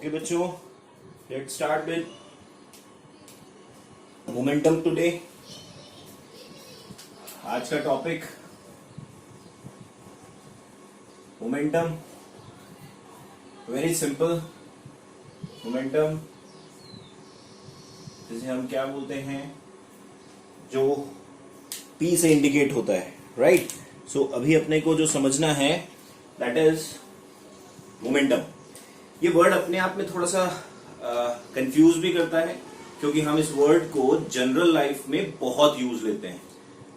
Okay बच्चों, let's start with momentum today. आज का topic momentum. Very simple. Momentum जिसे हम क्या बोलते हैं, जो पी से इंडिकेट होता है, राइट। सो अभी अपने को जो समझना है दैट इज मोमेंटम। ये वर्ड अपने आप में थोड़ा सा कंफ्यूज भी करता है, क्योंकि हम इस वर्ड को जनरल लाइफ में बहुत यूज लेते हैं,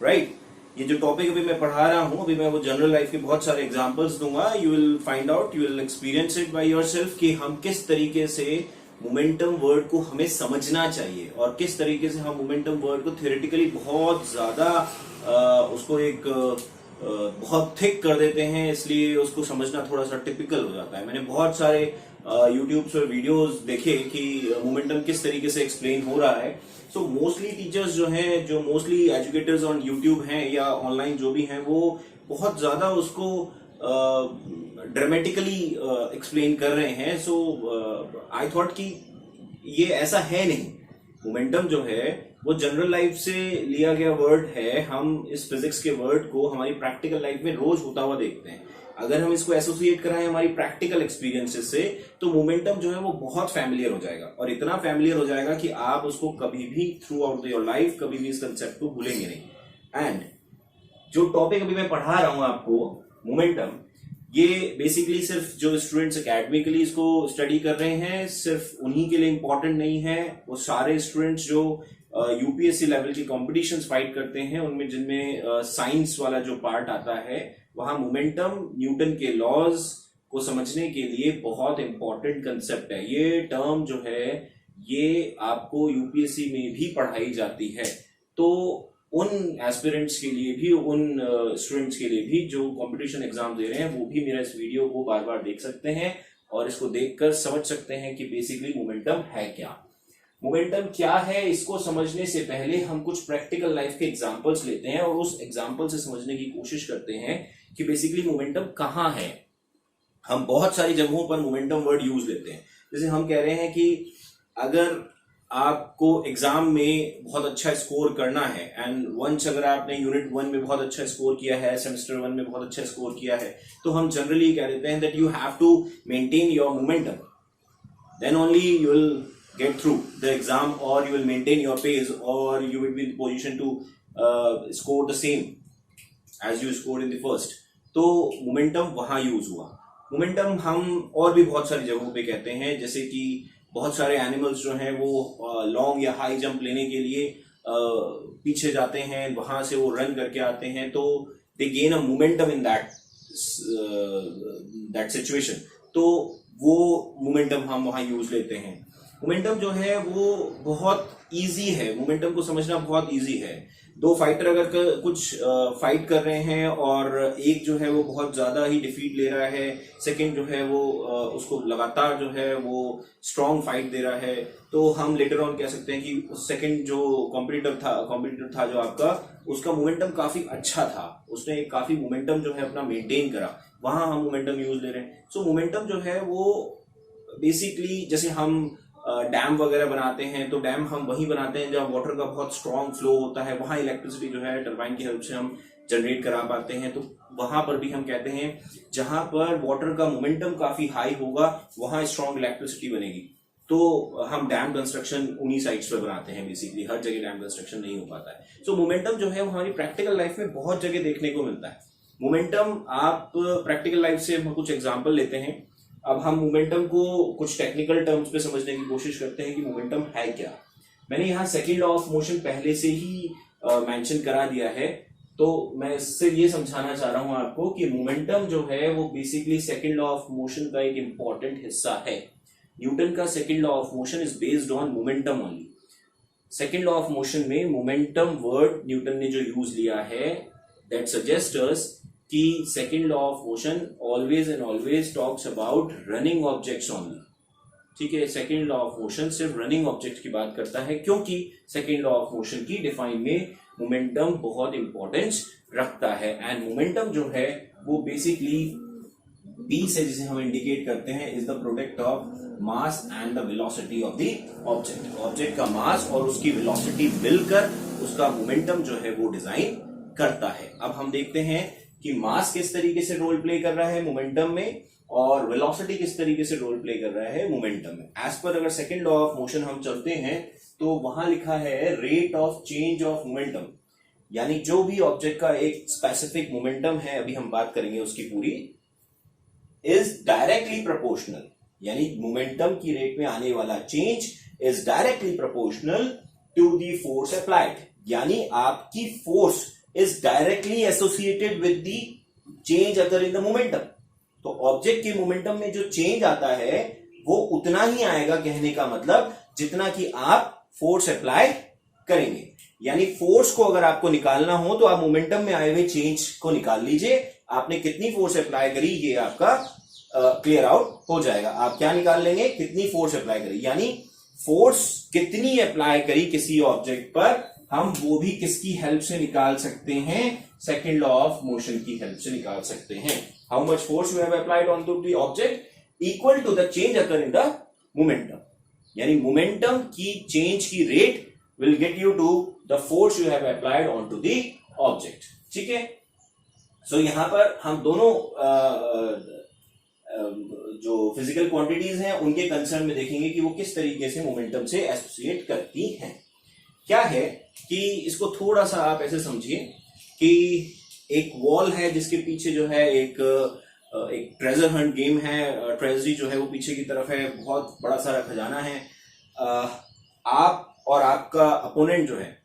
राइट। ये जो टॉपिक अभी मैं पढ़ा रहा हूं, अभी मैं वो जनरल लाइफ के बहुत सारे एग्जांपल्स दूंगा। You will find out, you will experience it by yourself कि हम किस तरीके से मोमेंटम वर्ड को हमें समझना चाहिए और किस तरीके से हम मोमेंटम वर्ड को थियोरेटिकली बहुत ज्यादा उसको एक बहुत थिक कर देते हैं, इसलिए उसको समझना थोड़ा सा टिपिकल हो जाता है। मैंने बहुत सारे यूट्यूब पर वीडियोस देखे कि मोमेंटम किस तरीके से एक्सप्लेन हो रहा है। सो मोस्टली टीचर्स जो हैं, जो मोस्टली एजुकेटर्स ऑन यूट्यूब हैं या ऑनलाइन जो भी हैं, वो बहुत ज्यादा उसको ड्रामेटिकली एक्सप्लेन कर रहे हैं। सो आई थॉट कि ये ऐसा है नहीं। मोमेंटम जो है वो जनरल लाइफ से लिया गया वर्ड है। हम इस फिजिक्स के वर्ड को हमारी प्रैक्टिकल लाइफ में रोज होता हुआ देखते हैं। अगर हम इसको एसोसिएट कराएं हमारी प्रैक्टिकल एक्सपीरियंसेस से, तो मोमेंटम जो है वो बहुत फैमिलियर हो जाएगा, और इतना फैमिलियर हो जाएगा कि आप उसको कभी भी थ्रू आउट योर लाइफ कभी भी इस कंसेप्ट को भूलेंगे नहीं। एंड जो टॉपिक अभी मैं पढ़ा रहा हूं आपको, मोमेंटम, ये बेसिकली सिर्फ जो स्टूडेंट्स एकेडमिकली इसको स्टडी कर रहे हैं, सिर्फ उन्हीं के लिए इंपॉर्टेंट नहीं है। वो सारे स्टूडेंट्स जो यूपीएससी लेवल की कॉम्पिटिशन्स फाइट करते हैं, उनमें जिनमें साइंस वाला जो पार्ट आता है, वहां मोमेंटम न्यूटन के लॉज को समझने के लिए बहुत इंपॉर्टेंट कंसेप्ट है। ये टर्म जो है ये आपको यूपीएससी में भी पढ़ाई जाती है। तो उन एस्पिरेंट्स के लिए भी, उन स्टूडेंट्स के लिए भी जो कंपटीशन एग्जाम दे रहे हैं, वो भी मेरा इस वीडियो को बार बार देख सकते हैं और इसको देखकर समझ सकते हैं कि बेसिकली मोमेंटम है क्या। मोमेंटम क्या है, इसको समझने से पहले हम कुछ प्रैक्टिकल लाइफ के एग्जांपल्स लेते हैं और उस एग्जांपल से समझने की कोशिश करते हैं कि बेसिकली मोमेंटम कहां है। हम बहुत सारी जगहों पर मोमेंटम वर्ड यूज लेते हैं। जैसे हम कह रहे हैं कि अगर आपको एग्जाम में बहुत अच्छा स्कोर करना है, एंड वंस अगर आपने यूनिट 1 में बहुत अच्छा स्कोर किया है, सेमेस्टर 1 में बहुत अच्छा स्कोर किया है, तो हम जनरली कह देते हैं that you have to maintain your momentum, then only you will get through the exam, or you will maintain your pace, or you will be in position to score the same as you scored in the first. तो momentum वहां use हुआ। Momentum हम और भी बहुत सारी जगहों पे कहते हैं, जैसे कि बहुत सारे एनिमल्स जो हैं वो लॉन्ग या हाई जंप लेने के लिए पीछे जाते हैं, वहां से वो रन करके आते हैं, तो दे gain a momentum in that situation. तो वो मोमेंटम हम वहां यूज लेते हैं। मोमेंटम जो है वो बहुत इजी है, मोमेंटम को समझना बहुत इजी है। दो फाइटर अगर कुछ फाइट कर रहे हैं और एक जो है वो बहुत ज्यादा ही डिफीट ले रहा है, सेकंड जो है वो उसको लगातार जो है वो स्ट्रॉन्ग फाइट दे रहा है, तो हम लेटर ऑन कह सकते हैं कि सेकंड जो कॉम्पिटिटर था जो आपका, उसका मोमेंटम काफी अच्छा था, उसने काफी मोमेंटम जो है अपना मेंटेन करा, वहां हम मोमेंटम यूज ले रहे हैं। सो मोमेंटम जो है वो बेसिकली, जैसे हम डैम वगैरह बनाते हैं, तो डैम हम वहीं बनाते हैं जहाँ वाटर का बहुत स्ट्रॉन्ग फ्लो होता है, वहां इलेक्ट्रिसिटी जो है टरबाइन की हेल्प से हम जनरेट करा पाते हैं। तो वहां पर भी हम कहते हैं जहां पर वाटर का मोमेंटम काफी हाई होगा, वहां स्ट्रॉन्ग इलेक्ट्रिसिटी बनेगी। तो हम डैम कंस्ट्रक्शन उन्हीं साइट्स पर बनाते हैं। बेसिकली हर जगह डैम कंस्ट्रक्शन नहीं हो पाता है। सो मोमेंटम जो है वो हमारी प्रैक्टिकल लाइफ में बहुत जगह देखने को मिलता है। मोमेंटम आप प्रैक्टिकल लाइफ से हम कुछ एग्जाम्पल लेते हैं। अब हम मोमेंटम को कुछ टेक्निकल टर्म्स पे समझने की कोशिश करते हैं कि मोमेंटम है क्या। मैंने यहाँ सेकंड लॉ ऑफ मोशन पहले से ही मेंशन करा दिया है, तो मैं इससे ये समझाना चाह रहा हूं आपको कि मोमेंटम जो है वो basically second law of motion का एक इंपॉर्टेंट हिस्सा है। न्यूटन का second law of motion is based on momentum only. Second law of motion में मोमेंटम वर्ड न्यूटन ने जो यूज लिया है, दैट सजेस्ट अस कि second law of motion always and always talks about running objects only. ठीक है, second law of motion सिर्फ running object की बात करता है, क्योंकि सेकेंड लॉ ऑफ मोशन की डिफाइन में मोमेंटम बहुत इंपॉर्टेंस रखता है। एंड मोमेंटम जो है वो बेसिकली बी से जिसे हम इंडिकेट करते हैं is the product of mass and the velocity of the object. Object का मास और उसकी वेलोसिटी मिलकर उसका मोमेंटम जो है वो डिजाइन करता है। अब हम देखते हैं कि मास किस तरीके से रोल प्ले कर रहा है मोमेंटम में और वेलोसिटी किस तरीके से रोल प्ले कर रहा है मोमेंटम में। एज पर अगर सेकंड लॉ ऑफ मोशन हम चलते हैं तो वहां लिखा है rate of change of momentum, यानी जो भी ऑब्जेक्ट का एक स्पेसिफिक मोमेंटम है, अभी हम बात करेंगे उसकी पूरी, इज डायरेक्टली प्रोपोर्शनल, यानी मोमेंटम की रेट में आने वाला change is directly proportional to the force applied, यानी आपकी force is directly associated with the change occur in the momentum. तो ऑब्जेक्ट के मोमेंटम में जो चेंज आता है वो उतना ही आएगा, कहने का मतलब जितना कि आप फोर्स अप्लाई करेंगे। यानी फोर्स को अगर आपको निकालना हो तो आप मोमेंटम में आए हुए चेंज को निकाल लीजिए, आपने कितनी फोर्स अप्लाई करी ये आपका क्लियर आउट हो जाएगा। आप क्या निकाल लेंगे, कितनी फोर्स अप्लाई करी, यानी फोर्स कितनी अप्लाई करी किसी ऑब्जेक्ट पर, हम वो भी किसकी हेल्प से निकाल सकते हैं, सेकेंड लॉ ऑफ मोशन की हेल्प से निकाल सकते हैं। How much force you have applied on to the object equal to the change occur in the momentum, यानी मोमेंटम की चेंज की rate will get you to the force you have applied onto the object। ठीक है, सो यहां पर हम दोनों जो फिजिकल क्वांटिटीज हैं उनके कंसर्न में देखेंगे कि वो किस तरीके से मोमेंटम से एसोसिएट करती हैं। क्या है कि इसको थोड़ा सा आप ऐसे समझिए कि एक वॉल है जिसके पीछे जो है एक ट्रेजर हंट गेम है, ट्रेजरी जो है वो पीछे की तरफ है, बहुत बड़ा सारा खजाना है। आप और आपका अपोनेंट जो है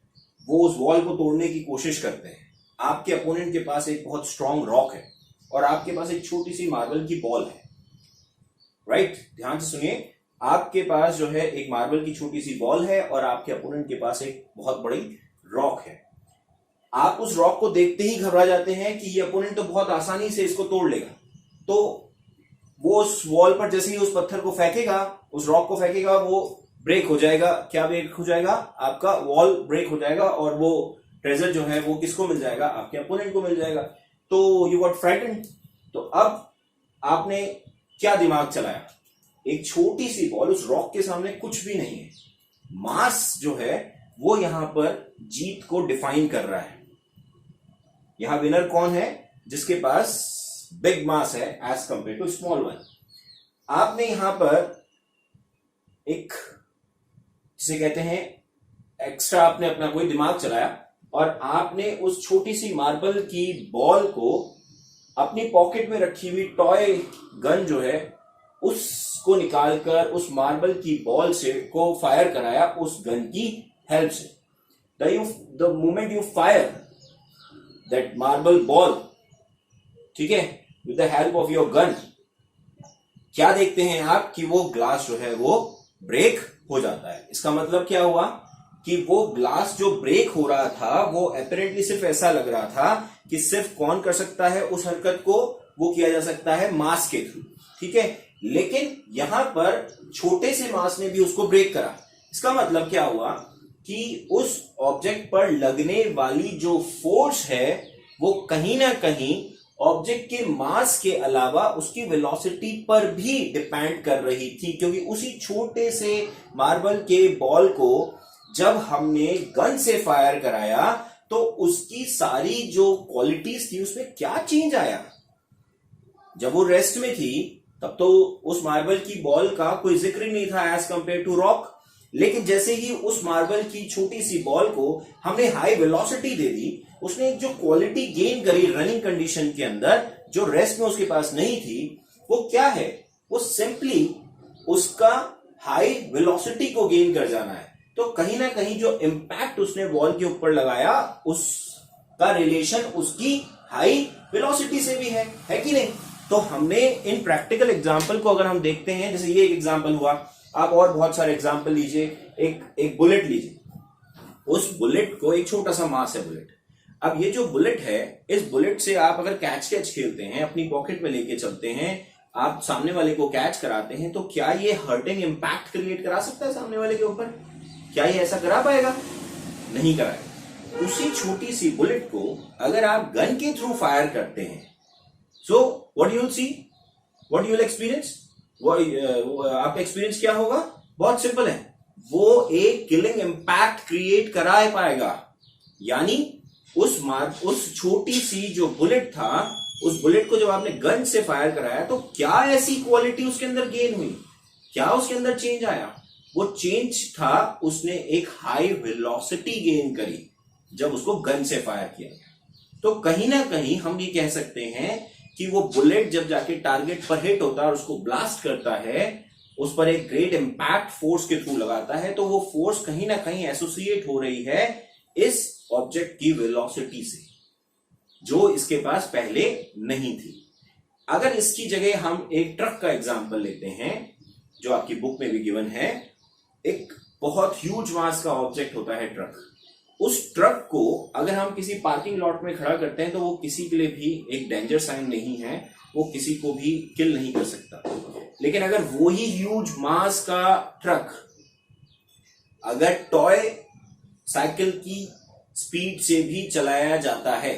वो उस वॉल को तोड़ने की कोशिश करते हैं। आपके अपोनेंट के पास एक बहुत स्ट्रांग रॉक है और आपके पास एक छोटी सी मार्बल की बॉल है, राइट? ध्यान से सुनिए, आपके पास जो है एक मार्बल की छोटी सी बॉल है और आपके अपोनेंट के पास एक बहुत बड़ी रॉक है। आप उस रॉक को देखते ही घबरा जाते हैं कि ये अपोनेंट तो बहुत आसानी से इसको तोड़ लेगा, तो वो उस वॉल पर जैसे ही उस पत्थर को फेंकेगा, उस रॉक को फेंकेगा, वो ब्रेक हो जाएगा। क्या ब्रेक हो जाएगा? आपका वॉल ब्रेक हो जाएगा और वो ट्रेजर जो है वो किसको मिल जाएगा? आपके अपोनेंट को मिल जाएगा। तो यू गॉट फ्राइटेंड। तो अब आपने क्या दिमाग चलाया, एक छोटी सी बॉल उस रॉक के सामने कुछ भी नहीं है, मास जो है वो यहां पर जीत को डिफाइन कर रहा है। यहां विनर कौन है? जिसके पास बिग मास है as compare to small one. आपने यहां पर एक, जिसे कहते हैं एक्स्ट्रा, आपने अपना कोई दिमाग चलाया और आपने उस छोटी सी मार्बल की बॉल को अपनी पॉकेट में रखी हुई टॉय गन जो है उसको निकालकर उस मार्बल की बॉल से को फायर कराया उस गन की हेल्प से। The moment you fire that marble ball, ठीक है, with the help of your gun, क्या देखते हैं आप कि वो ग्लास जो है वो ब्रेक हो जाता है। इसका मतलब क्या हुआ कि वो ग्लास जो ब्रेक हो रहा था वो अपरेंटली सिर्फ ऐसा लग रहा था कि सिर्फ कौन कर सकता है उस हरकत को, वो किया जा सकता है मास के थ्रू, ठीक है। लेकिन यहां पर छोटे से मास ने भी उसको ब्रेक करा। इसका मतलब क्या हुआ कि उस ऑब्जेक्ट पर लगने वाली जो फोर्स है वो कहीं ना कहीं ऑब्जेक्ट के मास के अलावा उसकी वेलोसिटी पर भी डिपेंड कर रही थी, क्योंकि उसी छोटे से मार्बल के बॉल को जब हमने गन से फायर कराया तो उसकी सारी जो क्वालिटीज थी उसमें क्या चेंज आया। जब वो रेस्ट में थी तब तो उस मार्बल की बॉल का कोई जिक्र ही नहीं था एज कंपेयर टू रॉक, लेकिन जैसे ही उस मार्बल की छोटी सी बॉल को हमने हाई वेलोसिटी दे दी, उसने एक जो क्वालिटी गेन करी रनिंग कंडीशन के अंदर, जो रेस्ट में उसके पास नहीं थी, वो क्या है, वो सिंपली उसका हाई वेलोसिटी को गेन कर जाना है। तो कहीं ना कहीं जो इंपैक्ट उसने वॉल के ऊपर लगाया उसका रिलेशन उसकी हाई वेलोसिटी से भी है कि नहीं। तो हमने इन प्रैक्टिकल एग्जाम्पल को अगर हम देखते हैं, जैसे ये एक एग्जाम्पल हुआ, आप और बहुत सारे एग्जाम्पल लीजिए। एक बुलेट लीजिए, उस बुलेट को, एक छोटा सा मास है बुलेट, अब ये जो बुलेट है, इस बुलेट से आप अगर कैच खेलते हैं, अपनी पॉकेट में लेके चलते हैं, आप सामने वाले को कैच कराते हैं, तो क्या ये हर्टिंग इंपैक्ट क्रिएट करा सकता है सामने वाले के ऊपर? क्या ये ऐसा करा पाएगा? नहीं कराएगा। उसी छोटी सी बुलेट को अगर आप गन के थ्रू फायर करते हैं, so what you will see, what you will experience, आपका एक्सपीरियंस क्या होगा? बहुत सिंपल है, वो एक किलिंग इंपैक्ट क्रिएट करा पाएगा। यानी उस छोटी सी जो बुलेट था, उस बुलेट को जब आपने गन से फायर कराया तो क्या ऐसी क्वालिटी उसके अंदर गेन हुई, क्या उसके अंदर चेंज आया? वो चेंज था, उसने एक हाई वेलोसिटी गेन करी जब उसको गन से फायर किया। तो कहीं ना कहीं हम ये कह सकते हैं कि वो बुलेट जब जाके टारगेट पर हिट होता है और उसको ब्लास्ट करता है, उस पर एक ग्रेट इंपैक्ट फोर्स के थ्रू लगाता है, तो वो फोर्स कहीं ना कहीं एसोसिएट हो रही है इस ऑब्जेक्ट की वेलोसिटी से, जो इसके पास पहले नहीं थी। अगर इसकी जगह हम एक ट्रक का एग्जांपल लेते हैं, जो आपकी बुक में भी गिवन है, एक बहुत ह्यूज मास का ऑब्जेक्ट होता है ट्रक। उस ट्रक को अगर हम किसी पार्किंग लॉट में खड़ा करते हैं तो वो किसी के लिए भी एक डेंजर साइन नहीं है, वो किसी को भी किल नहीं कर सकता। लेकिन अगर वो ही ह्यूज मास का ट्रक अगर टॉय साइकिल की स्पीड से भी चलाया जाता है,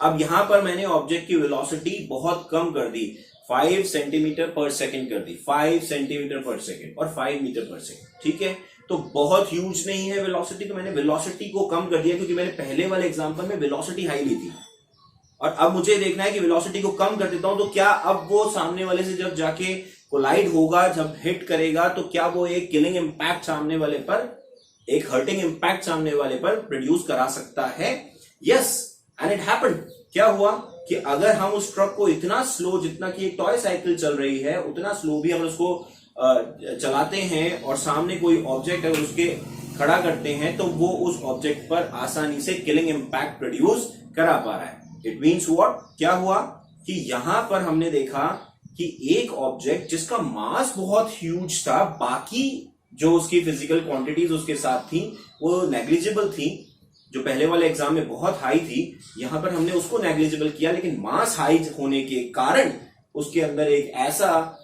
अब यहां पर मैंने ऑब्जेक्ट की वेलोसिटी बहुत कम कर दी, 5 सेंटीमीटर पर सेकेंड कर दी, 5 सेंटीमीटर पर सेकेंड और 5 मीटर पर सेकेंड, ठीक है? तो बहुत ह्यूज नहीं है वेलोसिटी, तो मैंने वेलोसिटी को कम कर दिया, क्योंकि मैंने पहले वाले एग्जांपल में वेलोसिटी हाई ली थी। और अब मुझे देखना है कि वेलोसिटी को कम कर देता हूं तो क्या अब वो सामने वाले से जब जाके कोलाइड होगा, जब हिट करेगा, तो क्या वो एक किलिंग इंपैक्ट सामने वाले पर, एक हर्टिंग इंपैक्ट सामने वाले पर प्रोड्यूस करा सकता है? Yes, and it happened. क्या हुआ कि अगर हम उस ट्रक को इतना स्लो, जितना कि एक टॉय साइकिल चल रही है, उतना स्लो भी अगर उसको चलाते हैं और सामने कोई ऑब्जेक्ट अगर उसके खड़ा करते हैं, तो वो उस ऑब्जेक्ट पर आसानी से किलिंग इंपैक्ट प्रोड्यूस करा पा रहा है। It means what? क्या हुआ कि यहां पर हमने देखा कि एक ऑब्जेक्ट जिसका मास बहुत ह्यूज था, बाकी जो उसकी फिजिकल क्वांटिटीज उसके साथ थी वो नेग्लिजिबल थी, जो पहले वाले एग्जाम में बहुत हाई थी, यहां पर हमने उसको नेग्लिजिबल किया, लेकिन मास हाई होने के कारण उसके अंदर एक ऐसा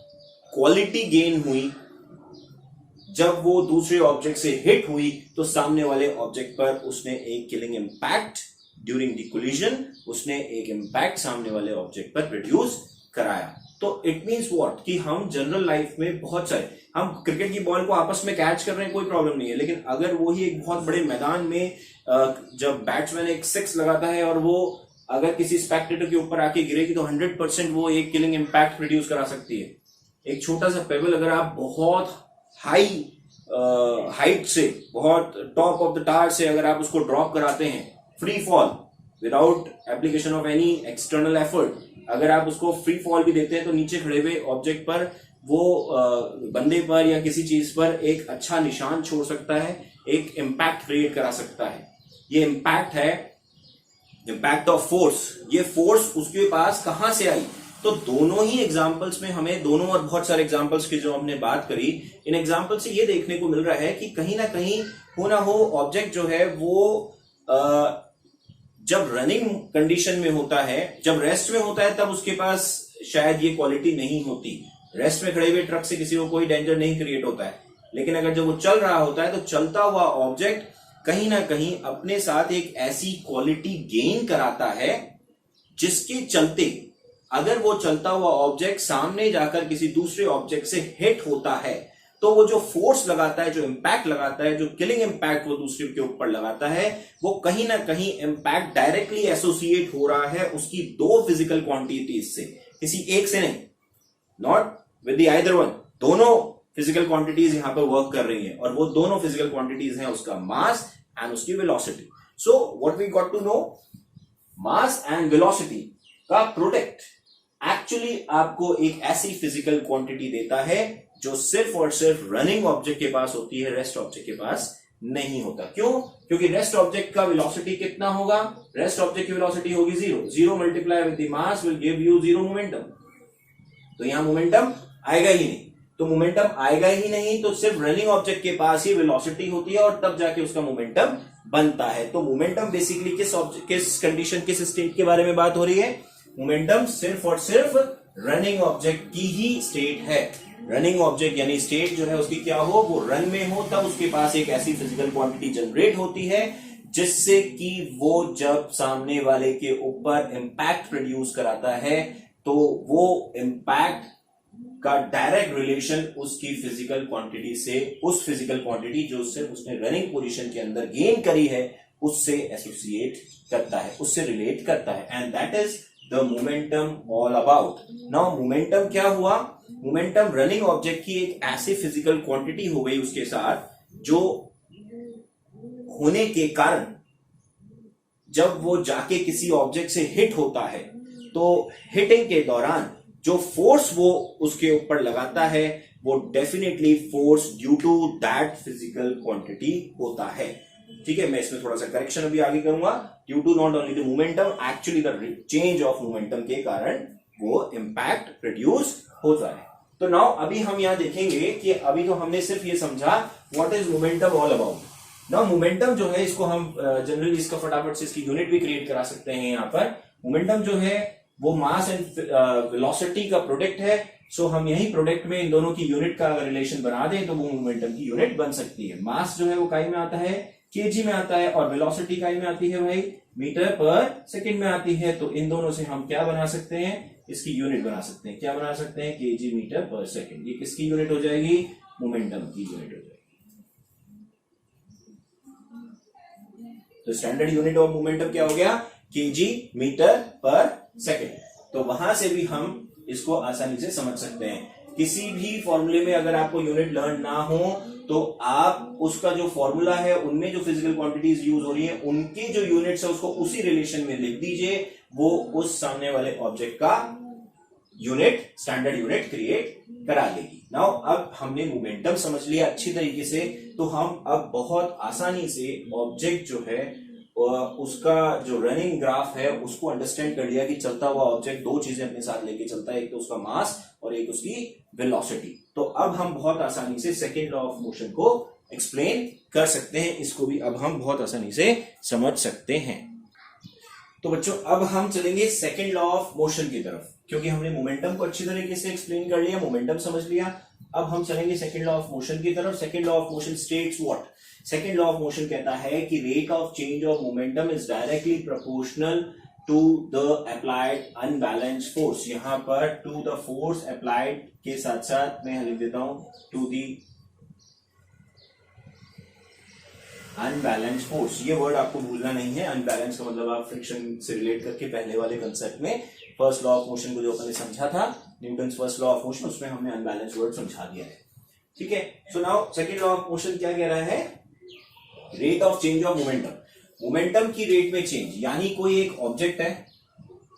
क्वालिटी गेन हुई, जब वो दूसरे ऑब्जेक्ट से हिट हुई तो सामने वाले ऑब्जेक्ट पर उसने एक killing impact during the collision, उसने एक इंपैक्ट सामने वाले ऑब्जेक्ट पर प्रोड्यूस कराया। तो इट मीन्स व्हाट कि हम जनरल लाइफ में बहुत सारे, हम क्रिकेट की बॉल को आपस में कैच कर रहे हैं, कोई प्रॉब्लम नहीं है, लेकिन अगर वो ही एक बहुत बड़े मैदान में जब बैट्समैन एक सिक्स लगाता है और वो अगर किसी स्पेक्टेटर के ऊपर आके गिरेगी तो 100% वो एक किलिंग इंपैक्ट प्रोड्यूस करा सकती है। एक छोटा सा पेबल अगर आप बहुत हाई हाइट से, बहुत टॉप ऑफ द टावर से अगर आप उसको ड्रॉप कराते हैं, free fall without application of any external effort, अगर आप उसको फ्री फॉल भी देते हैं तो नीचे खड़े हुए ऑब्जेक्ट पर वो बंदे पर या किसी चीज पर एक अच्छा निशान छोड़ सकता है, एक इंपैक्ट क्रिएट करा सकता है। ये इंपैक्ट है, इंपैक्ट ऑफ फोर्स। ये फोर्स उसके पास कहां से आई? तो दोनों ही एग्जाम्पल्स में हमें, दोनों और बहुत सारे एग्जाम्पल्स की जो हमने बात करी, इन एग्जाम्पल से ये देखने को मिल रहा है कि कहीं ना कहीं हो ना हो ऑब्जेक्ट जो है वो जब रनिंग कंडीशन में होता है, जब रेस्ट में होता है, तब उसके पास शायद ये क्वालिटी नहीं होती। रेस्ट में खड़े हुए ट्रक से किसी को कोई डेंजर नहीं क्रिएट होता है, लेकिन अगर जब वो चल रहा होता है तो चलता हुआ ऑब्जेक्ट कहीं ना कहीं अपने साथ एक ऐसी क्वालिटी गेन कराता है जिसके चलते अगर वो चलता हुआ ऑब्जेक्ट सामने जाकर किसी दूसरे ऑब्जेक्ट से हिट होता है तो वो जो फोर्स लगाता है, जो इंपैक्ट लगाता है, जो किलिंग इंपैक्ट वो दूसरे के ऊपर लगाता है, वो कहीं ना कहीं इंपैक्ट डायरेक्टली एसोसिएट हो रहा है उसकी दो फिजिकल क्वांटिटीज से, किसी एक से नहीं, not with the either one. दोनों फिजिकल क्वांटिटीज यहां पर वर्क कर रही हैं और वो दोनों फिजिकल क्वांटिटीज हैं उसका मास एंड उसकी velocity. So what we got to know, mass and velocity का प्रोडक्ट एक्चुअली आपको एक ऐसी फिजिकल क्वांटिटी देता है जो सिर्फ और सिर्फ रनिंग ऑब्जेक्ट के पास होती है, रेस्ट ऑब्जेक्ट के पास नहीं होता। क्यों? क्योंकि रेस्ट ऑब्जेक्ट का वेलोसिटी कितना होगा? रेस्ट ऑब्जेक्ट की वेलोसिटी होगी 0, 0 multiply with the mass will give you 0 momentum. तो यहां मोमेंटम आएगा ही नहीं, तो मोमेंटम आएगा ही नहीं तो सिर्फ रनिंग ऑब्जेक्ट के पास ही वेलोसिटी होती है और तब जाके उसका मोमेंटम बनता है। तो मोमेंटम बेसिकली किस कंडीशन, किस स्टेट के बारे में बात हो रही है? मोमेंटम सिर्फ और सिर्फ रनिंग ऑब्जेक्ट की ही स्टेट है। रनिंग ऑब्जेक्ट यानी स्टेट जो है उसकी क्या हो, वो रन में हो, तब उसके पास एक ऐसी फिजिकल क्वांटिटी जनरेट होती है जिससे कि वो जब सामने वाले के ऊपर इंपैक्ट प्रोड्यूस कराता है तो वो इम्पैक्ट का डायरेक्ट रिलेशन उसकी फिजिकल क्वांटिटी से, उस फिजिकल क्वांटिटी जो उसने रनिंग पोजीशन के अंदर गेन करी है उससे एसोसिएट करता है, उससे रिलेट करता है, and that is the momentum all about. Now momentum क्या हुआ? मोमेंटम रनिंग ऑब्जेक्ट की एक ऐसी फिजिकल क्वांटिटी हो गई उसके साथ जो होने के कारण जब वो जाके किसी ऑब्जेक्ट से हिट होता है तो हिटिंग के दौरान जो फोर्स वो उसके ऊपर लगाता है वो definitely force due to that physical quantity होता है। ठीक है, मैं इसमें थोड़ा सा करेक्शन अभी आगे करूंगा। Due to not only the momentum, actually the change of momentum के कारण वो इम्पैक्ट प्रोड्यूस होता है। तो नाउ अभी हम यहां देखेंगे कि अभी तो हमने सिर्फ ये समझा what is momentum all about. Now momentum जो है इसको हम जनरली इसका फटाफट से इसकी यूनिट भी क्रिएट करा सकते हैं। यहां पर मोमेंटम जो है वो मास एंड वेलोसिटी का प्रोडक्ट है। सो हम यही प्रोडक्ट में इन दोनों की यूनिट का अगर रिलेशन बना दें तो वो मोमेंटम की यूनिट बन सकती है। मास जो है वो काई में आता है, केजी में आता है, और वेलोसिटी काई में आती है भाई, मीटर पर सेकंड में आती है। तो इन दोनों से हम क्या बना सकते हैं? इसकी यूनिट बना सकते हैं। क्या बना सकते हैं? केजी मीटर पर सेकंड। ये किसकी यूनिट हो जाएगी? मोमेंटम की यूनिट हो जाएगी। तो स्टैंडर्ड यूनिट ऑफ मोमेंटम क्या हो गया? केजी मीटर पर सेकंड। तो वहां से भी हम इसको आसानी से समझ सकते हैं। किसी भी फॉर्मूले में अगर आपको यूनिट लर्न ना हो तो आप उसका जो फॉर्मूला है उनमें जो फिजिकल क्वांटिटीज यूज हो रही है उनके जो यूनिट्स है उसको उसी रिलेशन में लिख दीजिए, वो उस सामने वाले ऑब्जेक्ट का यूनिट, स्टैंडर्ड यूनिट क्रिएट करा देगी। नाउ अब हमने मोमेंटम समझ लिया अच्छी तरीके से, तो हम अब बहुत आसानी से ऑब्जेक्ट जो है उसका जो रनिंग ग्राफ है उसको अंडरस्टैंड कर लिया कि चलता हुआ ऑब्जेक्ट दो चीजें अपने साथ लेके चलता है, एक तो उसका मास और एक उसकी वेलोसिटी। तो अब हम बहुत आसानी से सेकेंड लॉ ऑफ मोशन को एक्सप्लेन कर सकते हैं, इसको भी अब हम बहुत आसानी से समझ सकते हैं। तो बच्चों अब हम चलेंगे सेकेंड लॉ ऑफ मोशन की तरफ, क्योंकि हमने मोमेंटम को अच्छी तरीके से एक्सप्लेन कर लिया, मोमेंटम समझ लिया। अब हम चलेंगे सेकेंड लॉ ऑफ मोशन की तरफ। Second law of motion states what? Second law of motion कहता है कि rate of change of momentum is directly proportional to the applied unbalance force. यहां पर टू द फोर्स अप्लाइड के साथ साथ मैं लिख देता हूं टू दी अनबैलेंस फोर्स। ये वर्ड आपको भूलना नहीं है। अनबैलेंस का मतलब आप फ्रिक्शन से रिलेट करके पहले वाले कंसेप्ट में फर्स्ट लॉ ऑफ मोशन को जो अपने समझा था, Newton's first law of motion, उसमें हमने अनबैलेंस वर्ड समझा दिया है। ठीक है, so now second law of motion क्या कह रहा है? Rate of change of momentum, momentum की रेट में चेंज, यानी कोई एक ऑब्जेक्ट है,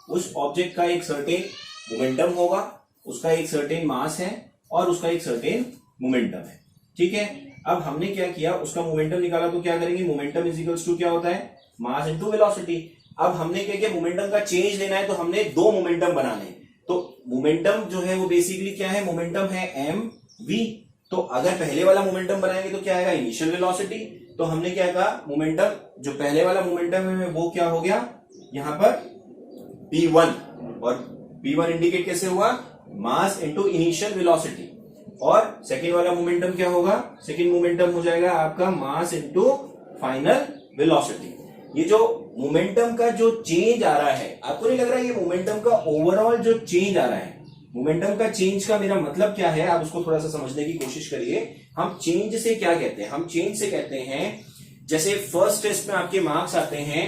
उस ऑब्जेक्ट का एक सर्टेन मोमेंटम होगा, उसका एक सर्टेन मास है और उसका एक सर्टेन मोमेंटम है। ठीक है, अब हमने क्या किया, उसका मोमेंटम निकाला, तो क्या करेंगे? मोमेंटम इज इक्वल्स टू क्या होता है? Mass into velocity. अब हमने क्या किया? मोमेंटम का चेंज लेना है तो हमने दो मोमेंटम बनाने। तो मोमेंटम जो है वो बेसिकली क्या है? मोमेंटम है एम वी। तो अगर पहले वाला मोमेंटम बनाएंगे तो क्या आएगा? Initial velocity. तो हमने क्या कहा? मोमेंटम जो पहले वाला मोमेंटम है वो क्या हो गया यहां पर? P1, और P1 इंडिकेट कैसे हुआ? Mass into initial velocity. और सेकेंड वाला मोमेंटम क्या होगा? सेकेंड मोमेंटम हो जाएगा आपका मास इनटू फाइनल वेलोसिटी। ये जो मोमेंटम का जो चेंज आ रहा है, आपको नहीं लग रहा है ये मोमेंटम का ओवरऑल जो चेंज आ रहा है? मोमेंटम का चेंज का मेरा मतलब क्या है, आप उसको थोड़ा सा समझने की कोशिश करिए। हम चेंज से क्या कहते हैं? हम चेंज से कहते हैं, जैसे फर्स्ट टेस्ट में आपके मार्क्स आते हैं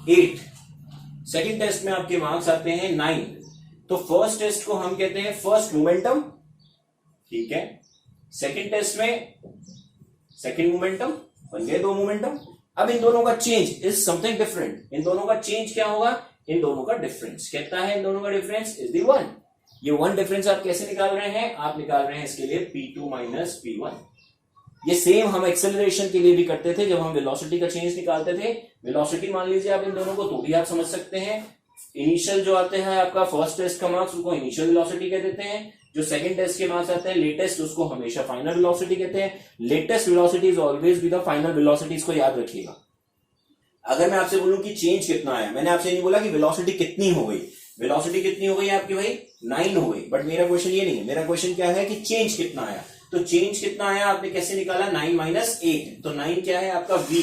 8, सेकंड टेस्ट में आपके मार्क्स आते हैं 9, तो फर्स्ट टेस्ट को हम कहते हैं फर्स्ट मोमेंटम, ठीक है। सेकंड टेस्ट में सेकंड मोमेंटम, बन गए दो मोमेंटम। अब इन दोनों का चेंज इज समथिंग डिफरेंट। इन दोनों का चेंज क्या होगा? इन दोनों का डिफरेंस कहता है, इन दोनों का डिफरेंस इज दी वन। ये वन डिफरेंस आप कैसे निकाल रहे हैं? आप निकाल रहे हैं इसके लिए P2 माइनस P1। ये सेम हम एक्सेलरेशन के लिए भी करते थे, जब हम वेलोसिटी का चेंज निकालते थे। वेलोसिटी मान लीजिए आप इन दोनों को, तो भी आप समझ सकते हैं। इनिशियल जो आते हैं आपका फर्स्ट टेस्ट का मार्क्स, उसको इनिशियल वेलोसिटी कह देते हैं। जो सेकंड टेस्ट के मार्क्स आते हैं लेटेस्ट, उसको हमेशा फाइनल वेलोसिटी कहते हैं। Latest velocity is always be the final velocity, इसको याद रखिएगा। अगर मैं आपसे बोलूं कि चेंज कितना आया, मैंने आपसे नहीं बोला कि वेलोसिटी कितनी हो गई। वेलोसिटी कितनी हो गई आपकी भाई? 9 हो गई। बट मेरा क्वेश्चन ये नहीं है, मेरा क्वेश्चन क्या है कि चेंज कितना आया। तो चेंज कितना आया आपने कैसे निकाला? 9 माइनस 8। तो 9 क्या है आपका? V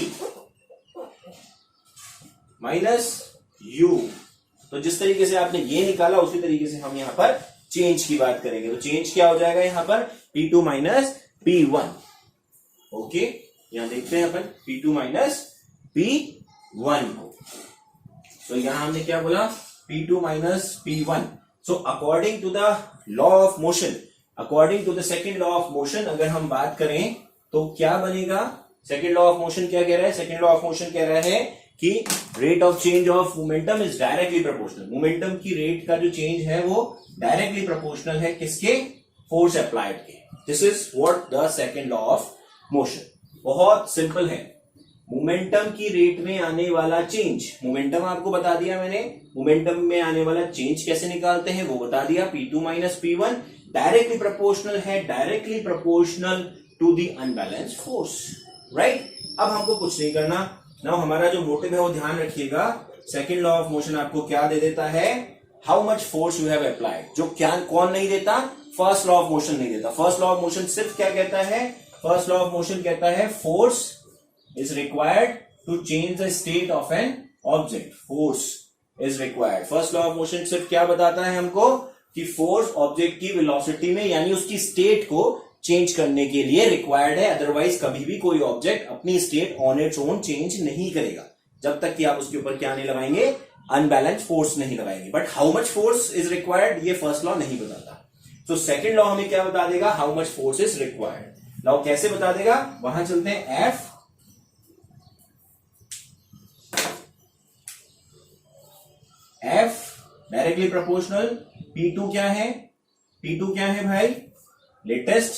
माइनस U, तो जिस तरीके से आपने ये निकाला उसी तरीके से हम यहाँ पर चेंज की बात करेंगे। तो चेंज क्या हो जाएगा यहाँ पर, P2 माइनस P1। ओके, यहां देखते हैं अपन P2 माइनस P1 को। तो यहां हमने क्या बोला, P2 minus P1। So according to the law of motion, according to the second law of motion अगर हम बात करें तो क्या बनेगा, सेकेंड लॉ ऑफ मोशन क्या कह रहा है, सेकेंड लॉ ऑफ मोशन कह रहा है कि rate of change of momentum is directly proportional. Momentum की रेट का जो चेंज है वो डायरेक्टली प्रोपोर्शनल है किसके, फोर्स अप्लाइड के। This is what the second law of motion. बहुत सिंपल है, मोमेंटम की रेट में आने वाला चेंज, मोमेंटम आपको बता दिया मैंने, मोमेंटम में आने वाला चेंज कैसे निकालते हैं वो बता दिया, P2 minus P1 directly proportional है, directly proportional to the unbalanced force, right. अब हमको कुछ नहीं करना, नाउ हमारा जो मोटिव है वो ध्यान रखिएगा, सेकेंड लॉ ऑफ मोशन आपको क्या दे देता है, how much force you have applied. जो क्या कौन नहीं देता, फर्स्ट लॉ ऑफ मोशन नहीं देता। फर्स्ट लॉ ऑफ मोशन सिर्फ क्या कहता है, फर्स्ट लॉ ऑफ मोशन कहता है force is required to change the state of an object. Force is required. First law of motion सिर्फ क्या बताता है हमको कि फोर्स ऑब्जेक्ट की वेलोसिटी में यानी उसकी स्टेट को चेंज करने के लिए रिक्वायर्ड है, अदरवाइज कभी भी कोई ऑब्जेक्ट अपनी state on its own change नहीं करेगा जब तक कि आप उसके ऊपर क्या नहीं लगाएंगे, अनबैलेंस फोर्स नहीं लगाएंगे। But how much force is required ये फर्स्ट लॉ नहीं बताता। तो सेकेंड लॉ हमें क्या बता देगा, how much force is required. Law कैसे बता देगा, वहां चलते हैं, F डायरेक्टली प्रोपोर्शनल, P2 क्या है, P2 क्या है भाई, लेटेस्ट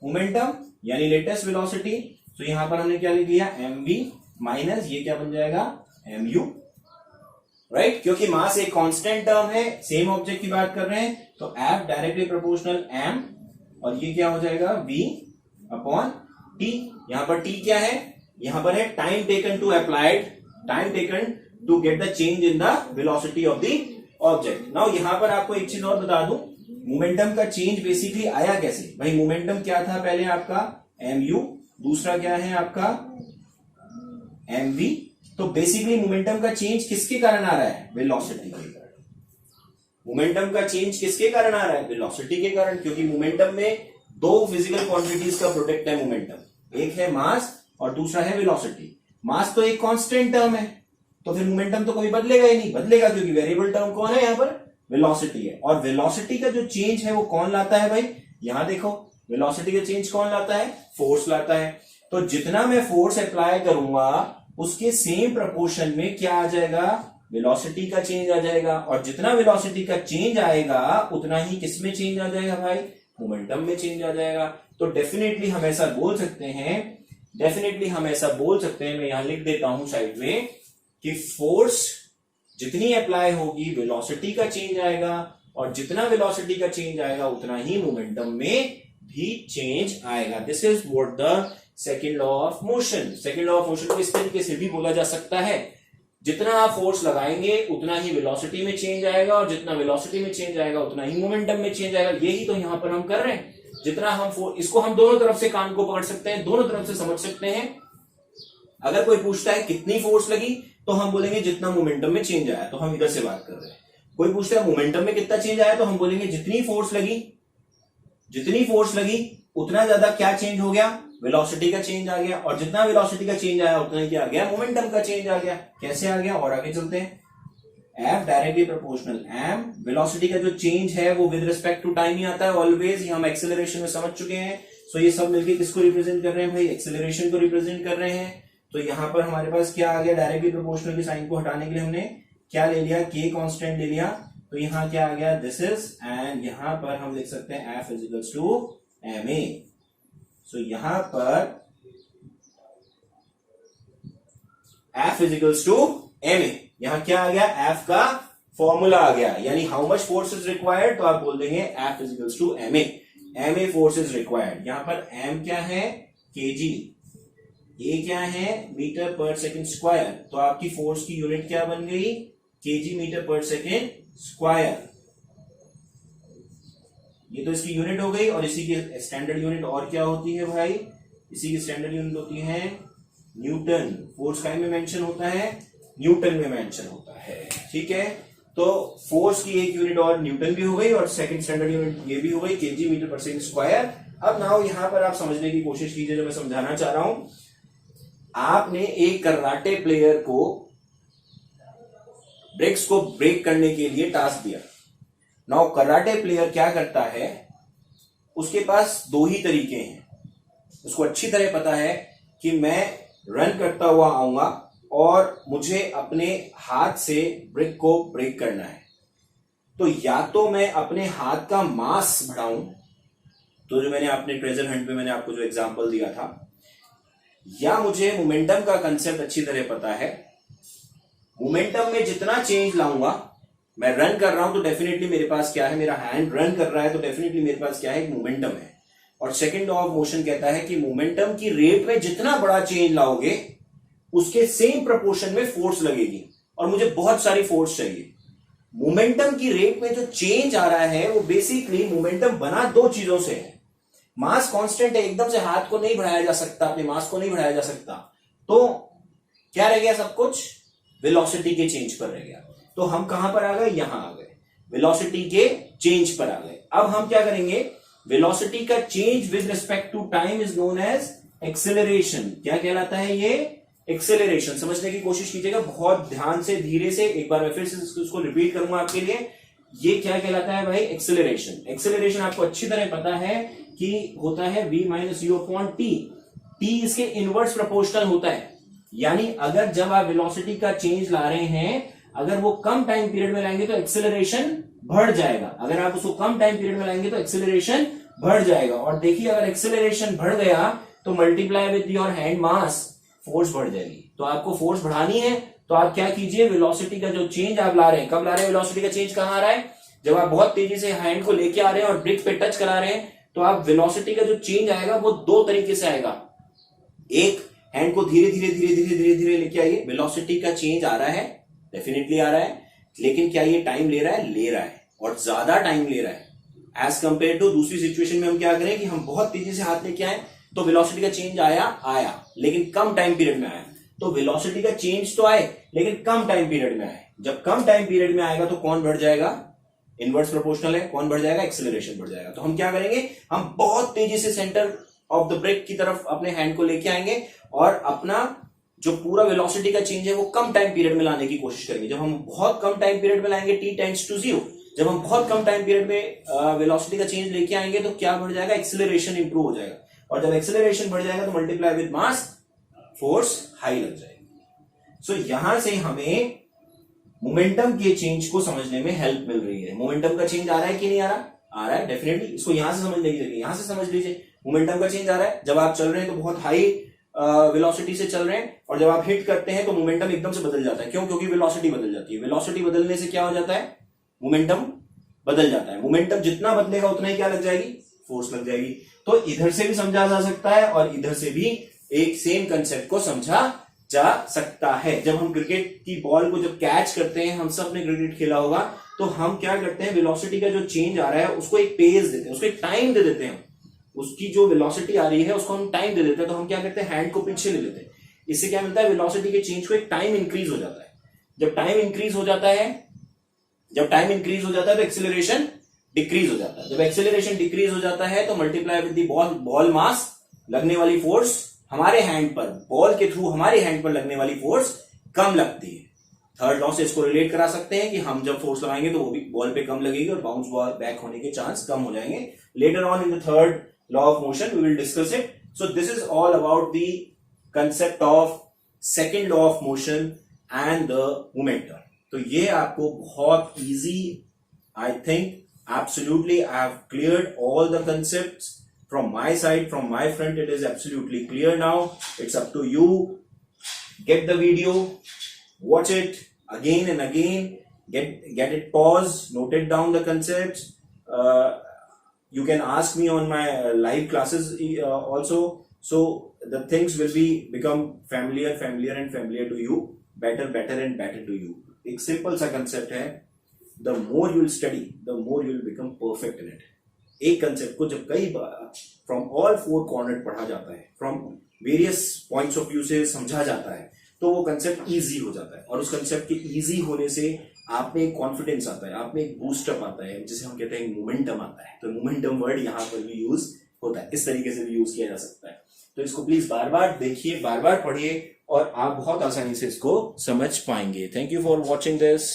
मोमेंटम यानी लेटेस्ट वेलोसिटी। तो यहां पर हमने क्या लिख दिया, mv माइनस ये क्या बन जाएगा, mu, राइट। क्योंकि मास एक कांस्टेंट टर्म है, सेम ऑब्जेक्ट की बात कर रहे हैं, तो F डायरेक्टली प्रोपोर्शनल m और ये क्या हो जाएगा, v अपॉन t। यहां पर t क्या है, यहां पर है time taken to applied, time taken to get the change in the velocity of the object. Now यहां पर आपको एक चीज और बता दूं, मोमेंटम का चेंज बेसिकली आया कैसे भाई। मोमेंटम क्या था पहले आपका, mu, दूसरा क्या है आपका mv। तो बेसिकली मोमेंटम का चेंज किसके कारण आ रहा है, वेलोसिटी के कारण। मोमेंटम का चेंज किसके कारण आ रहा है, वेलोसिटी के कारण, क्योंकि मोमेंटम में दो फिजिकल क्वांटिटीज का प्रोडक्ट है मोमेंटम, एक है मास और दूसरा है वेलोसिटी। मास तो एक कांस्टेंट टर्म है, तो फिर मोमेंटम तो कभी बदलेगा ही नहीं, बदलेगा क्योंकि वेरिएबल टर्म कौन है यहाँ पर, वेलोसिटी है। और वेलोसिटी का जो चेंज है वो कौन लाता है भाई, यहां देखो वेलोसिटी का चेंज कौन लाता है, फोर्स लाता है। तो जितना मैं फोर्स अप्लाई करूंगा उसके सेम प्रपोर्शन में क्या आ जाएगा, वेलोसिटी का चेंज आ जाएगा। और जितना वेलोसिटी का चेंज आएगा उतना ही किसमें चेंज आ जाएगा भाई, मोमेंटम में चेंज आ जाएगा। तो डेफिनेटली हम ऐसा बोल सकते हैं, डेफिनेटली हम ऐसा बोल सकते हैं, मैं यहां लिख देता हूं साइड में, कि फोर्स जितनी अप्लाई होगी वेलोसिटी का चेंज आएगा, और जितना वेलोसिटी का चेंज आएगा उतना ही मोमेंटम में भी चेंज आएगा। This is what the second law of motion. Second law of motion को इस तरीके से भी बोला जा सकता है, जितना आप फोर्स लगाएंगे उतना ही वेलोसिटी में चेंज आएगा, और जितना वेलोसिटी में चेंज आएगा उतना ही मोमेंटम में चेंज आएगा। यही तो यहां पर हम कर रहे हैं। जितना हम इसको हम दोनों तरफ से कान को पकड़ सकते हैं, दोनों तरफ से समझ सकते हैं। अगर कोई पूछता है कितनी फोर्स लगी, तो हम बोलेंगे जितना मोमेंटम में चेंज आया, तो हम इधर से बात कर रहे हैं। कोई पूछता है मोमेंटम में कितना चेंज आया, तो हम बोलेंगे जितनी फोर्स लगी, जितनी फोर्स लगी उतना ज्यादा क्या चेंज हो गया, वेलोसिटी का चेंज आ गया। और जितना वेलोसिटी का चेंज आया उतना ही क्या आ गया, मोमेंटम का चेंज आ गया। कैसे आ गया, और आगे चलते हैं। F directly proportional m, velocity का जो चेंज है वो विद रिस्पेक्ट टू टाइम ही आता है ऑलवेज, ये हम एक्सेलरेशन में समझ चुके हैं। सो ये सब मिलकर किसको रिप्रेजेंट कर रहे हैं भाई, एक्सेलरेशन को रिप्रेजेंट कर रहे हैं। तो यहां पर हमारे पास क्या आ गया, डायरेक्टली प्रोपोर्शनल की साइन को हटाने के लिए हमने क्या ले लिया, k कांस्टेंट ले लिया। तो यहां क्या आ गया, दिस इज, एंड यहां पर हम लिख सकते हैं F इजिकल्स टू ma। सो यहां पर F इजिकल्स टू ma, यहां क्या आ गया, F का फॉर्मूला आ गया, यानी how much force is required, तो आप बोल देंगे F equals to ma। ma force is required. यहां पर m क्या है, kg, ये क्या है, मीटर पर सेकेंड स्क्वायर। तो आपकी फोर्स की यूनिट क्या बन गई, केजी मीटर पर सेकेंड स्क्वायर। ये तो इसकी यूनिट हो गई। और इसी की स्टैंडर्ड यूनिट और क्या होती है भाई, इसी की स्टैंडर्ड यूनिट होती है न्यूटन। फोर्स काय में मेंशन होता है, न्यूटन में मेंशन होता है, ठीक है। तो फोर्स की एक यूनिट और न्यूटन भी हो गई और सेकंड स्टैंडर्ड यूनिट ये भी हो गई केजी मीटर पर सेकंड स्क्वायर। अब नाउ यहां पर आप समझने की कोशिश कीजिए जो मैं समझाना चाह रहा हूं। आपने एक कराटे प्लेयर को ब्रिक्स को ब्रेक करने के लिए टास्क दिया। नाउ कराटे प्लेयर क्या करता है, उसके पास दो ही तरीके हैं। उसको अच्छी तरह पता है कि मैं रन करता हुआ आऊंगा और मुझे अपने हाथ से ब्रिक को ब्रेक करना है। तो या तो मैं अपने हाथ का मास बढ़ाऊं, तो जो मैंने अपने ट्रेजर हंट में मैंने आपको जो एग्जांपल दिया था, या मुझे मोमेंटम का कंसेप्ट अच्छी तरह पता है। मोमेंटम में जितना चेंज लाऊंगा, मैं रन कर रहा हूं तो डेफिनेटली मेरे पास क्या है, मेरा हैंड रन कर रहा है तो डेफिनेटली मेरे पास क्या है, मोमेंटम है। और सेकंड लॉ ऑफ मोशन कहता है कि मोमेंटम की रेट में जितना बड़ा चेंज लाओगे उसके सेम प्रोपोर्शन में फोर्स लगेगी, और मुझे बहुत सारी फोर्स चाहिए। मोमेंटम की रेट में जो चेंज आ रहा है वो बेसिकली मोमेंटम बना दो चीजों से है। मास कांस्टेंट है, एकदम से हाथ को नहीं बढ़ाया जा सकता, अपने मास को नहीं बढ़ाया जा सकता, तो क्या रह गया, सब कुछ वेलोसिटी के चेंज पर रह गया। तो हम कहां पर आ गए, यहां आ गए, वेलोसिटी के चेंज पर आ गए। अब हम क्या करेंगे, वेलोसिटी का change with respect to time is known as acceleration. क्या कहलाता है ये, एक्सेलरेशन। समझने की कोशिश कीजिएगा बहुत ध्यान से, धीरे से। एक बार मैं फिर से इसको रिपीट करूंगा आपके लिए। ये क्या कहलाता है भाई, एक्सेलरेशन। एक्सेलरेशन आपको अच्छी तरह पता है कि होता है v minus you upon T. T इसके इनवर्स प्रोपोर्शनल होता है, यानी अगर जब आप वेलोसिटी का चेंज ला रहे हैं, अगर वो कम टाइम पीरियड में लाएंगे तो एक्सेलरेशन बढ़ जाएगा, अगर आप उसको कम टाइम पीरियड में लाएंगे तो एक्सेलरेशन बढ़ जाएगा। और देखिए अगर एक्सेलरेशन बढ़ गया तो multiply with your hand mass, force बढ़ जाएगी। तो आपको फोर्स बढ़ानी है तो आप क्या कीजिए, वेलोसिटी का जो चेंज आप ला रहे हैं, कब ला रहे हैं वेलोसिटी का चेंज, कहां आ रहा है, जब आप बहुत तेजी से हैंड को लेके आ रहे हैं और ब्रिक पे टच करा रहे हैं, तो आप वेलोसिटी का जो चेंज आएगा वो दो तरीके से आएगा। एक, हैंड को धीरे धीरे धीरे धीरे धीरे धीरे लेके आइए, वेलोसिटी का चेंज आ रहा है, डेफिनेटली आ रहा है, लेकिन क्या ये टाइम ले रहा है, ले रहा है, और ज्यादा टाइम ले रहा है एज कंपेयर टू दूसरी सिचुएशन में हम क्या करें कि हम बहुत तेजी से हाथ लेके आए तो वेलोसिटी का चेंज आया लेकिन कम टाइम पीरियड में आया। तो वेलोसिटी का चेंज तो आए लेकिन कम टाइम पीरियड में आए। जब कम टाइम पीरियड में आएगा तो कौन बढ़ जाएगा, इनवर्स प्रोपोर्शनल है, कौन बढ़ जाएगा, एक्सेलरेशन बढ़ जाएगा। तो हम क्या करेंगे, हम बहुत तेजी से सेंटर ऑफ द ब्रेक की तरफ अपने हैंड को लेके आएंगे और अपना जो पूरा वेलोसिटी का चेंज है वो कम टाइम पीरियड में लाने की कोशिश करेंगे। जब हम बहुत कम टाइम पीरियड में लाएंगे t टेंड्स टू 0, जब हम बहुत कम टाइम पीरियड में वेलोसिटी का चेंज लेके आएंगे तो क्या बढ़ जाएगा, एक्सेलरेशन इंप्रूव हो जाएगा, और जब एक्सेलरेशन बढ़ जाएगा तो multiply with mass, force high लग जाएगी। सो यहां से हमें मोमेंटम के चेंज को समझने में हेल्प मिल रही है। मोमेंटम का चेंज आ रहा है कि नहीं आ रहा, आ रहा है डेफिनेटली। इसको यहां से समझ लीजिए, यहां से समझ लीजिए, मोमेंटम का चेंज आ रहा है। जब आप चल रहे हैं तो बहुत हाई वेलोसिटी से चल रहे हैं, और जब आप हिट करते हैं तो मोमेंटम एकदम से बदल जाता है। क्यों, क्योंकि वेलोसिटी बदल जाती है। वेलोसिटी बदलने से क्या हो जाता है, मोमेंटम बदल जाता है। मोमेंटम जितना बदलेगा उतना ही क्या लग जाएगी, फोर्स लग जाएगी। तो इधर से भी समझा जा सकता है और इधर से भी एक सेम कंसेप्ट को समझा जा सकता है। जब हम क्रिकेट की बॉल को जब कैच करते हैं, हम सब ने क्रिकेट खेला होगा, तो हम क्या करते हैं, वेलोसिटी का जो चेंज आ रहा है उसको एक पेस देते हैं, उसको एक टाइम दे देते हैं। उसकी जो वेलोसिटी आ रही है उसको हम टाइम दे देते हैं। तो हम क्या करते हैं, हैंड को पीछे ले लेते हैं। इससे क्या मिलता है, वेलोसिटी के चेंज को एक टाइम इंक्रीज हो जाता है। जब टाइम इंक्रीज हो जाता है, तो एक्सेलरेशन डिक्रीज हो जाता है। जब एक्सेलरेशन डिक्रीज हो जाता है तो मल्टीप्लाई विद द बॉल मास, लगने वाली फोर्स हमारे हैंड पर, बॉल के थ्रू हमारे हैंड पर लगने वाली फोर्स कम लगती है। थर्ड लॉ से इसको रिलेट करा सकते हैं कि हम जब फोर्स लगाएंगे तो वो भी बॉल पे कम लगेगी और बाउंस बॉल बैक होने के चांस कम हो जाएंगे। Later on in the third law of motion we will discuss it. So this is all about the concept of second law of motion and the momentum. तो ये आपको बहुत easy, I think absolutely I have cleared all the concepts from my side, from my front. It is absolutely clear now. It's up to you. Get the video, watch it again and again, get it paused, note it down the concepts. You can ask me on my live classes also, so the things will become familiar and familiar to you, better and better to you. एक simple सा concept है, the more you will study, the more you will become perfect in it. एक concept को जब कई बार from all four corner पढ़ा जाता है, from various points of view से समझा जाता है, तो वो कंसेप्ट इजी हो जाता है। और उस कंसेप्ट के इजी होने से आप में एक कॉन्फिडेंस आता है, आप में एक बूस्टअप आता है, जिसे हम कहते हैं मोमेंटम आता है। तो मोमेंटम वर्ड यहाँ पर भी यूज होता है, इस तरीके से भी यूज किया जा सकता है। तो इसको प्लीज बार बार देखिए, बार बार पढ़िए और आप बहुत आसानी से इसको समझ पाएंगे। Thank you for watching this.